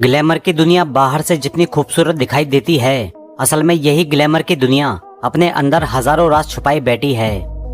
Glamour की दुनिया बाहर से जितनी खूबसूरत दिखाई देती है, असल में यही ग्लैमर की दुनिया अपने अंदर हजारों राज छुपाई बैठी है।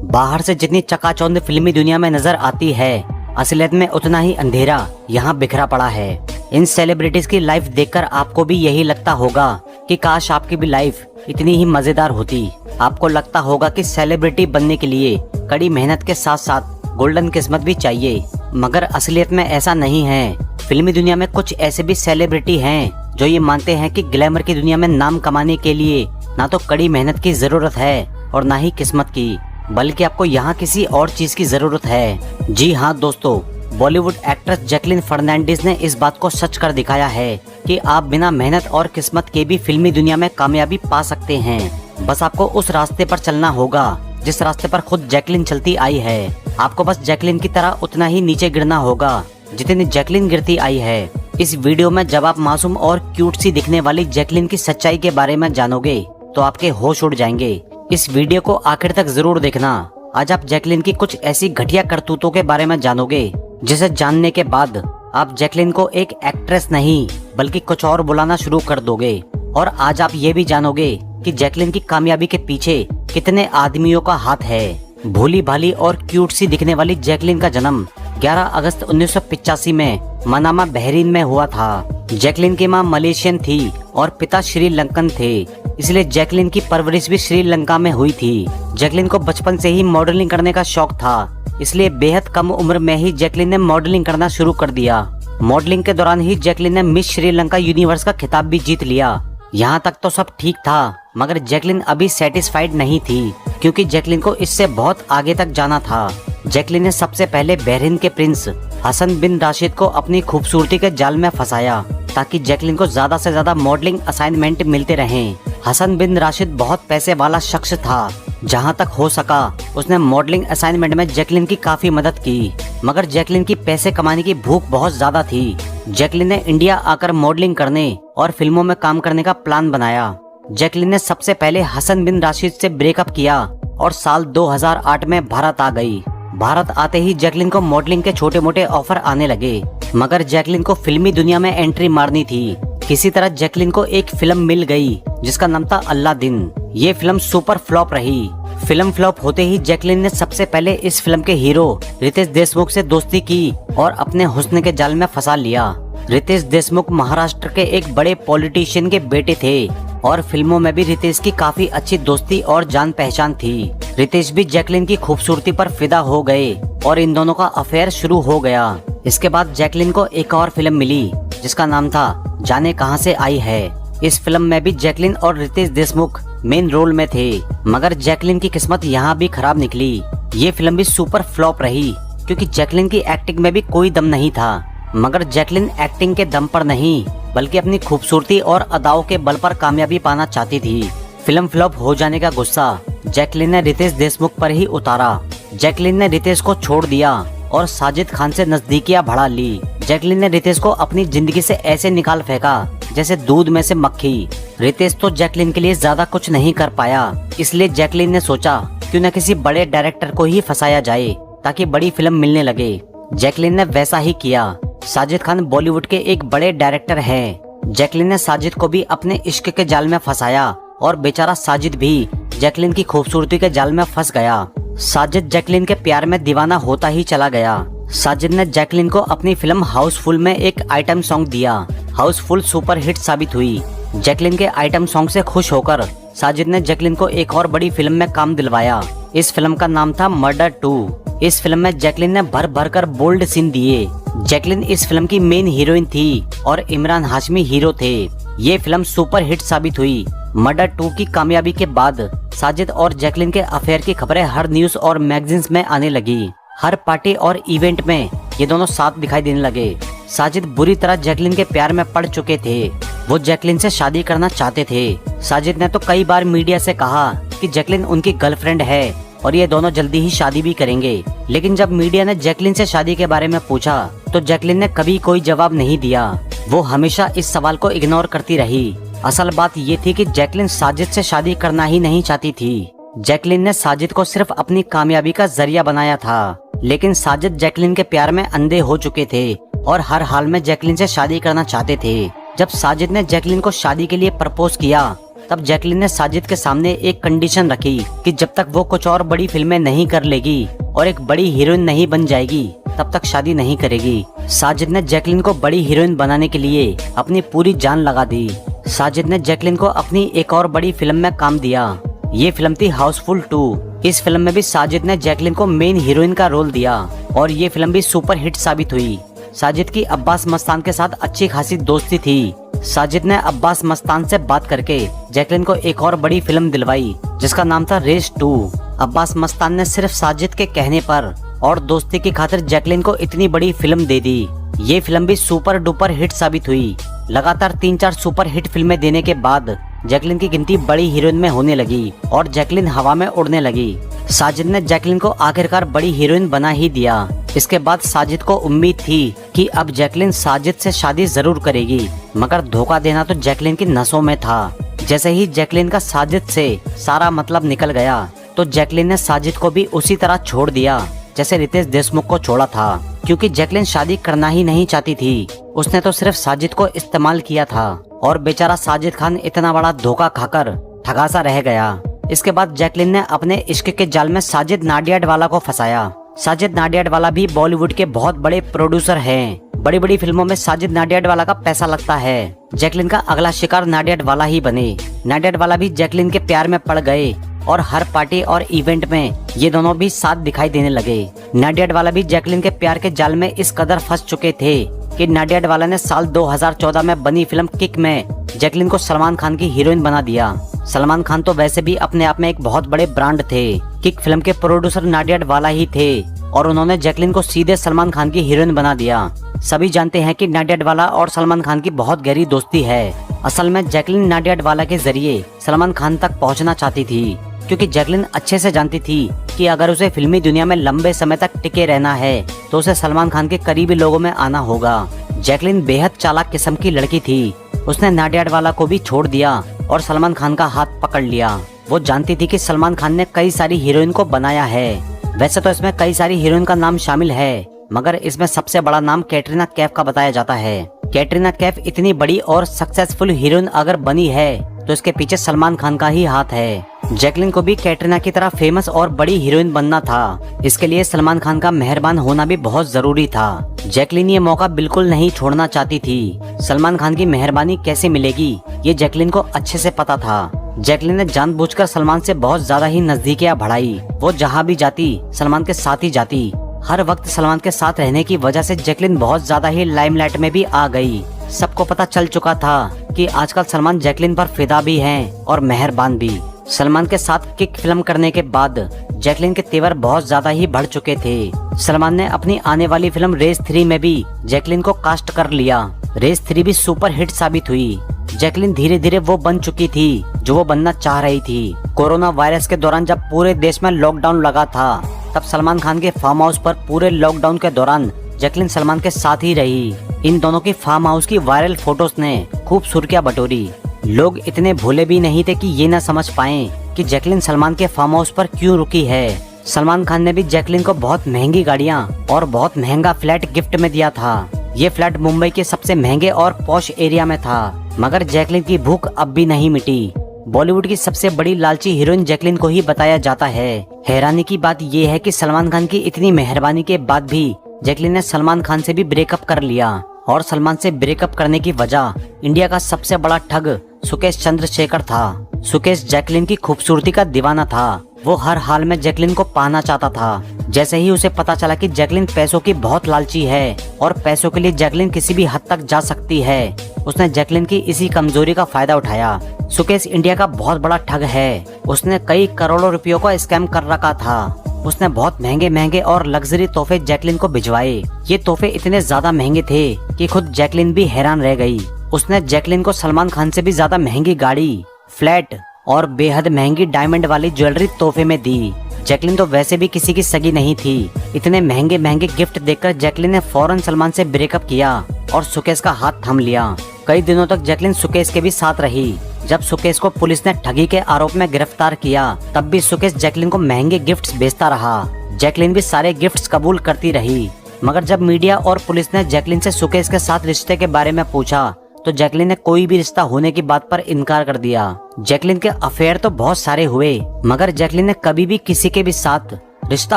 बाहर से जितनी चकाचौंध फिल्मी दुनिया में नजर आती है, असलियत में उतना ही अंधेरा यहाँ बिखरा पड़ा है। इन सेलिब्रिटीज की लाइफ देखकर आपको भी यही लगता होगा कि काश आपकी भी लाइफ इतनी ही मजेदार होती। आपको लगता होगा कि सेलिब्रिटी बनने के लिए कड़ी मेहनत के साथ साथ गोल्डन किस्मत भी चाहिए, मगर असलियत में ऐसा नहीं है। फिल्मी दुनिया में कुछ ऐसे भी सेलिब्रिटी हैं जो ये मानते हैं कि ग्लैमर की दुनिया में नाम कमाने के लिए ना तो कड़ी मेहनत की जरूरत है और ना ही किस्मत की, बल्कि आपको यहाँ किसी और चीज की जरूरत है। जी हाँ दोस्तों, बॉलीवुड एक्ट्रेस जैकलीन फर्नांडिस ने इस बात को सच कर दिखाया है कि आप बिना मेहनत और किस्मत के भी फिल्मी दुनिया में कामयाबी पा सकते हैं। बस आपको उस रास्ते पर चलना होगा जिस रास्ते पर खुद जैकलीन चलती आई है। आपको बस जैकलीन की तरह उतना ही नीचे गिरना होगा जितनी जैकलीन गिरती आई है। इस वीडियो में जब आप मासूम और क्यूट सी दिखने वाली जैकलीन की सच्चाई के बारे में जानोगे तो आपके होश उड़ जाएंगे। इस वीडियो को आखिर तक जरूर देखना। आज आप जैकलीन की कुछ ऐसी घटिया करतूतों के बारे में जानोगे जिसे जानने के बाद आप जैकलीन को एक एक्ट्रेस नहीं बल्कि कुछ और बुलाना शुरू कर दोगे। और आज आप ये भी जानोगे कि जैकलीन की कामयाबी के पीछे कितने आदमियों का हाथ है। भोली भाली और क्यूट सी दिखने वाली जैकलीन का जन्म 11 अगस्त 1985 में मनामा बहरीन में हुआ था। जैकलीन की मां मलेशियन थी और पिता श्रीलंकन थे, इसलिए जैकलीन की परवरिश भी श्रीलंका में हुई थी। जैकलीन को बचपन से ही मॉडलिंग करने का शौक था, इसलिए बेहद कम उम्र में ही जैकलीन ने मॉडलिंग करना शुरू कर दिया। मॉडलिंग के दौरान ही जैकलीन ने मिस श्रीलंका यूनिवर्स का खिताब भी जीत लिया। यहाँ तक तो सब ठीक था, मगर जैकलीन अभी सेटिस्फाइड नहीं थी क्योंकि जैकलीन को इससे बहुत आगे तक जाना था। जैकलीन ने सबसे पहले बहरीन के प्रिंस हसन बिन राशिद को अपनी खूबसूरती के जाल में फंसाया ताकि जैकलीन को ज्यादा से ज्यादा मॉडलिंग असाइनमेंट मिलते रहें। हसन बिन राशिद बहुत पैसे वाला शख्स था। जहां तक हो सका उसने मॉडलिंग असाइनमेंट में जैकलीन की काफी मदद की, मगर जैकलीन की पैसे कमाने की भूख बहुत ज्यादा थी। जैकलीन ने इंडिया आकर मॉडलिंग करने और फिल्मों में काम करने का प्लान बनाया। जैकलीन ने सबसे पहले हसन बिन राशिद से ब्रेकअप किया और साल 2008 में भारत आ गई। भारत आते ही जैकलीन को मॉडलिंग के छोटे मोटे ऑफर आने लगे, मगर जैकलीन को फिल्मी दुनिया में एंट्री मारनी थी। किसी तरह जैकलीन को एक फिल्म मिल गई जिसका नाम था अल्लादीन। ये फिल्म सुपर फ्लॉप रही। फिल्म फ्लॉप होते ही जैकलीन ने सबसे पहले इस फिल्म के हीरो रितेश देशमुख से दोस्ती की और अपने हुस्न के जाल में फंसा लिया। रितेश देशमुख महाराष्ट्र के एक बड़े पॉलिटिशियन के बेटे थे और फिल्मों में भी रितेश की काफी अच्छी दोस्ती और जान पहचान थी। रितेश भी जैकलीन की खूबसूरती पर फिदा हो गए और इन दोनों का अफेयर शुरू हो गया। इसके बाद जैकलीन को एक और फिल्म मिली जिसका नाम था जाने कहां से आई है। इस फिल्म में भी जैकलीन और रितेश देशमुख मेन रोल में थे, मगर जैकलीन की किस्मत यहाँ भी खराब निकली। ये फिल्म भी सुपर फ्लॉप रही क्योंकि जैकलीन की एक्टिंग में भी कोई दम नहीं था। मगर जैकलीन एक्टिंग के दम पर नहीं बल्कि अपनी खूबसूरती और अदाओं के बल पर कामयाबी पाना चाहती थी। फिल्म फ्लॉप हो जाने का गुस्सा जैकलीन ने रितेश देशमुख पर ही उतारा। जैकलीन ने रितेश को छोड़ दिया और साजिद खान से नजदीकियां बढ़ा ली। जैकलीन ने रितेश को अपनी जिंदगी से ऐसे निकाल फेंका जैसे दूध में से मक्खी। रितेश तो जैकलीन के लिए ज्यादा कुछ नहीं कर पाया, इसलिए जैकलीन ने सोचा क्यों न किसी बड़े डायरेक्टर को ही फंसाया जाए ताकि बड़ी फिल्म मिलने लगे। जैकलीन ने वैसा ही किया। साजिद खान बॉलीवुड के एक बड़े डायरेक्टर हैं। जैकलीन ने साजिद को भी अपने इश्क के जाल में फंसाया और बेचारा साजिद भी जैकलीन की खूबसूरती के जाल में फंस गया। साजिद जैकलीन के प्यार में दीवाना होता ही चला गया। साजिद ने जैकलीन को अपनी फिल्म हाउसफुल में एक आइटम सॉन्ग दिया। हाउसफुल सुपर हिट साबित हुई। जैकलीन के आइटम सॉन्ग से खुश होकर साजिद ने जैकलीन को एक और बड़ी फिल्म में काम दिलवाया। इस फिल्म का नाम था मर्डर 2। इस फिल्म में जैकलीन ने भर भर कर बोल्ड सीन दिए। जैकलीन इस फिल्म की मेन हीरोइन थी और इमरान हाशमी हीरो थे। ये फिल्म सुपर हिट साबित हुई। मर्डर 2 की कामयाबी के बाद साजिद और जैकलीन के अफेयर की खबरें हर न्यूज और मैगजीन्स में आने लगी। हर पार्टी और इवेंट में ये दोनों साथ दिखाई देने लगे। साजिद बुरी तरह जैकलीन के प्यार में पड़ चुके थे। वो जैकलीन से शादी करना चाहते थे। साजिद ने तो कई बार मीडिया से कहा कि जैकलीन उनकी गर्लफ्रेंड है और ये दोनों जल्दी ही शादी भी करेंगे, लेकिन जब मीडिया ने जैकलीन से शादी के बारे में पूछा तो जैकलीन ने कभी कोई जवाब नहीं दिया। वो हमेशा इस सवाल को इग्नोर करती रही। असल बात ये थी कि जैकलीन साजिद से शादी करना ही नहीं चाहती थी। जैकलीन ने साजिद को सिर्फ अपनी कामयाबी का जरिया बनाया था, लेकिन साजिद जैकलीन के प्यार में अंधे हो चुके थे और हर हाल में जैकलिन से शादी करना चाहते थे। जब साजिद ने जैकलिन को शादी के लिए प्रपोज किया तब जैकलिन ने साजिद के सामने एक कंडीशन रखी कि जब तक वो कुछ और बड़ी फिल्में नहीं कर लेगी और एक बड़ी हीरोइन नहीं बन जाएगी तब तक शादी नहीं करेगी। साजिद ने जैकलिन को बड़ी हीरोइन बनाने के लिए अपनी पूरी जान लगा दी। साजिद ने जैकलिन को अपनी एक और बड़ी फिल्म में काम दिया। ये फिल्म थी हाउसफुल 2। इस फिल्म में भी साजिद ने जैकलिन को मेन हीरोइन का रोल दिया और ये फिल्म भी सुपर हिट साबित हुई। साजिद की अब्बास मस्तान के साथ अच्छी खासी दोस्ती थी। साजिद ने अब्बास मस्तान से बात करके जैकलिन को एक और बड़ी फिल्म दिलवाई जिसका नाम था रेस 2। अब्बास मस्तान ने सिर्फ साजिद के कहने पर और दोस्ती की खातिर जैकलिन को इतनी बड़ी फिल्म दे दी। ये फिल्म भी सुपर डुपर हिट साबित हुई। लगातार 3-4 सुपर हिट फिल्में देने के बाद जैकलिन की गिनती बड़ी हीरोइन में होने लगी और जैकलिन हवा में उड़ने लगी। साजिद ने जैकलिन को आखिरकार बड़ी हीरोइन बना ही दिया। इसके बाद साजिद को उम्मीद थी कि अब जैकलिन साजिद से शादी जरूर करेगी, मगर धोखा देना तो जैकलिन की नसों में था। जैसे ही जैकलिन का साजिद से सारा मतलब निकल गया तो जैकलिन ने साजिद को भी उसी तरह छोड़ दिया जैसे रितेश देशमुख को छोड़ा था, क्योंकि जैकलिन शादी करना ही नहीं चाहती थी। उसने तो सिर्फ साजिद को इस्तेमाल किया था और बेचारा साजिद खान इतना बड़ा धोखा खाकर ठगा सा रह गया। इसके बाद जैकलिन ने अपने इश्क के जाल में साजिद नाडियाडवाला को फंसाया। साजिद नाडियाडवाला भी बॉलीवुड के बहुत बड़े प्रोड्यूसर हैं। बड़ी बड़ी फिल्मों में साजिद नाडियाडवाला का पैसा लगता है। जैकलिन का अगला शिकार नाडियाडवाला ही बने। नाडियाडवाला भी जैकलिन के प्यार में पड़ गए और हर पार्टी और इवेंट में ये दोनों भी साथ दिखाई देने लगे। नाडियाडवाला भी जैकलिन के प्यार के जाल में इस कदर फंस चुके थे कि नाडियाडवाला ने साल 2014 में बनी फिल्म किक में जैकलिन को सलमान खान की हीरोइन बना दिया। सलमान खान तो वैसे भी अपने आप में एक बहुत बड़े ब्रांड थे। किक फिल्म के प्रोड्यूसर नाडियाडवाला ही थे और उन्होंने जैकलिन को सीधे सलमान खान की हीरोइन बना दिया। सभी जानते हैं कि नाडियाडवाला और सलमान खान की बहुत गहरी दोस्ती है। असल में जैकलिन नाडियाडवाला के जरिए सलमान खान तक पहुंचना चाहती थी, क्योंकि जैकलिन अच्छे से जानती थी कि अगर उसे फिल्मी दुनिया में लंबे समय तक टिके रहना है तो उसे सलमान खान के करीबी लोगों में आना होगा। जैकलिन बेहद चालाक किस्म की लड़की थी। उसने नाडियाडवाला को भी छोड़ दिया और सलमान खान का हाथ पकड़ लिया। वो जानती थी कि सलमान खान ने कई सारी हीरोइन को बनाया है। वैसे तो इसमें कई सारी हीरोइन का नाम शामिल है, मगर इसमें सबसे बड़ा नाम कैटरीना कैफ का बताया जाता है। कैटरीना कैफ इतनी बड़ी और सक्सेसफुल हीरोइन अगर बनी है तो इसके पीछे सलमान खान का ही हाथ है। जैकलिन को भी कैटरीना की तरह फेमस और बड़ी हीरोइन बनना था। इसके लिए सलमान खान का मेहरबान होना भी बहुत जरूरी था। जैकलिन ये मौका बिल्कुल नहीं छोड़ना चाहती थी। सलमान खान की मेहरबानी कैसे मिलेगी ये जैकलिन को अच्छे से पता था। जैकलिन ने जानबूझकर सलमान से बहुत ज्यादा ही नजदीकियां बढ़ाई। वो जहाँ भी जाती सलमान के साथ ही जाती। हर वक्त सलमान के साथ रहने की वजह से जैकलिन बहुत ज्यादा ही लाइमलाइट में भी आ गई। सबको पता चल चुका था कि आजकल सलमान जैकलिन पर फिदा भी हैं और मेहरबान भी। सलमान के साथ किक फिल्म करने के बाद जैकलिन के तेवर बहुत ज्यादा ही बढ़ चुके थे। सलमान ने अपनी आने वाली फिल्म रेस 3 में भी जैकलिन को कास्ट कर लिया। रेस 3 भी सुपर हिट साबित हुई। जैकलिन धीरे धीरे वो बन चुकी थी जो वो बनना चाह रही थी। कोरोना वायरस के दौरान जब पूरे देश में लॉकडाउन लगा था तब सलमान खान के फार्म हाउस पर पूरे लॉकडाउन के दौरान जैकलिन सलमान के साथ ही रही। इन दोनों की फार्म हाउस की वायरल फोटोज ने खूब सुर्खियां बटोरी। लोग इतने भोले भी नहीं थे कि ये न समझ पाएं कि जैकलिन सलमान के फार्म हाउस पर क्यों रुकी है। सलमान खान ने भी जैकलिन को बहुत महंगी गाड़ियां और बहुत महंगा फ्लैट गिफ्ट में दिया था। ये फ्लैट मुंबई के सबसे महंगे और पॉश एरिया में था, मगर जैकलिन की भूख अब भी नहीं मिटी। बॉलीवुड की सबसे बड़ी लालची हीरोइन जैकलिन को ही बताया जाता है। हैरानी की बात यह है कि सलमान खान की इतनी मेहरबानी के बाद भी जैकलिन ने सलमान खान से भी ब्रेकअप कर लिया और सलमान से ब्रेकअप करने की वजह इंडिया का सबसे बड़ा ठग सुकेश चंद्रशेखर था। सुकेश जैकलिन की खूबसूरती का दीवाना था। वो हर हाल में जैकलिन को पाना चाहता था। जैसे ही उसे पता चला कि जैकलिन पैसों की बहुत लालची है और पैसों के लिए जैकलिन किसी भी हद तक जा सकती है, उसने जैकलिन की इसी कमजोरी का फायदा उठाया। सुकेश इंडिया का बहुत बड़ा ठग है। उसने कई करोड़ों रुपयों का स्कैम कर रखा था। उसने बहुत महंगे महंगे और लग्जरी तोहफे जैकलिन को भिजवाए। ये तोहफे इतने ज्यादा महंगे थे कि खुद जैकलिन भी हैरान रह गई। उसने जैकलिन को सलमान खान से भी ज्यादा महंगी गाड़ी, फ्लैट और बेहद महंगी डायमंड वाली ज्वेलरी तोहफे में दी। जैकलिन तो वैसे भी किसी की सगी नहीं थी। इतने महंगे महंगे गिफ्ट देखकर जैकलिन ने फौरन सलमान से ब्रेकअप किया और सुकेश का हाथ थाम लिया। कई दिनों तक जैकलिन सुकेश के भी साथ रही। जब सुकेश को पुलिस ने ठगी के आरोप में गिरफ्तार किया तब भी सुकेश जैकलिन को महंगे गिफ्ट्स भेजता रहा। जैकलिन भी सारे गिफ्ट्स कबूल करती रही। मगर जब मीडिया और पुलिस ने जैकलिन से सुकेश के साथ रिश्ते के बारे में पूछा तो जैकलिन ने कोई भी रिश्ता होने की बात पर इनकार कर दिया। जैकलिन के अफेयर तो बहुत सारे हुए, मगर जैकलिन ने कभी भी किसी के भी साथ रिश्ता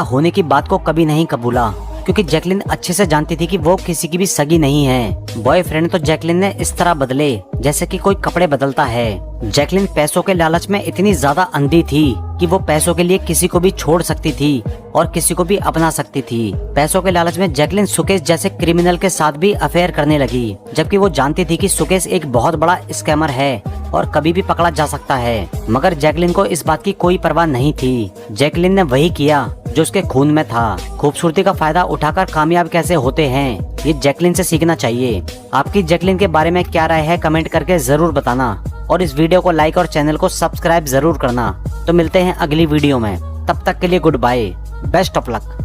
होने की बात को कभी नहीं कबूला, क्योंकि जैकलिन अच्छे से जानती थी कि वो किसी की भी सगी नहीं है। बॉयफ्रेंड तो जैकलिन ने इस तरह बदले जैसे कि कोई कपड़े बदलता है। जैकलिन पैसों के लालच में इतनी ज्यादा अंधी थी कि वो पैसों के लिए किसी को भी छोड़ सकती थी और किसी को भी अपना सकती थी। पैसों के लालच में जैकलिन सुकेश जैसे क्रिमिनल के साथ भी अफेयर करने लगी, जबकि वो जानती थी कि सुकेश एक बहुत बड़ा स्कैमर है और कभी भी पकड़ा जा सकता है। मगर जैकलिन को इस बात की कोई परवाह नहीं थी। जैकलिन ने वही किया जो उसके खून में था। खूबसूरती का फायदा उठाकर कामयाब कैसे होते हैं, ये जैकलिन से सीखना चाहिए। आपकी जैकलिन के बारे में क्या राय है, कमेंट करके जरूर बताना और इस वीडियो को लाइक और चैनल को सब्सक्राइब जरूर करना। तो मिलते हैं अगली वीडियो में, तब तक के लिए goodbye, best of luck.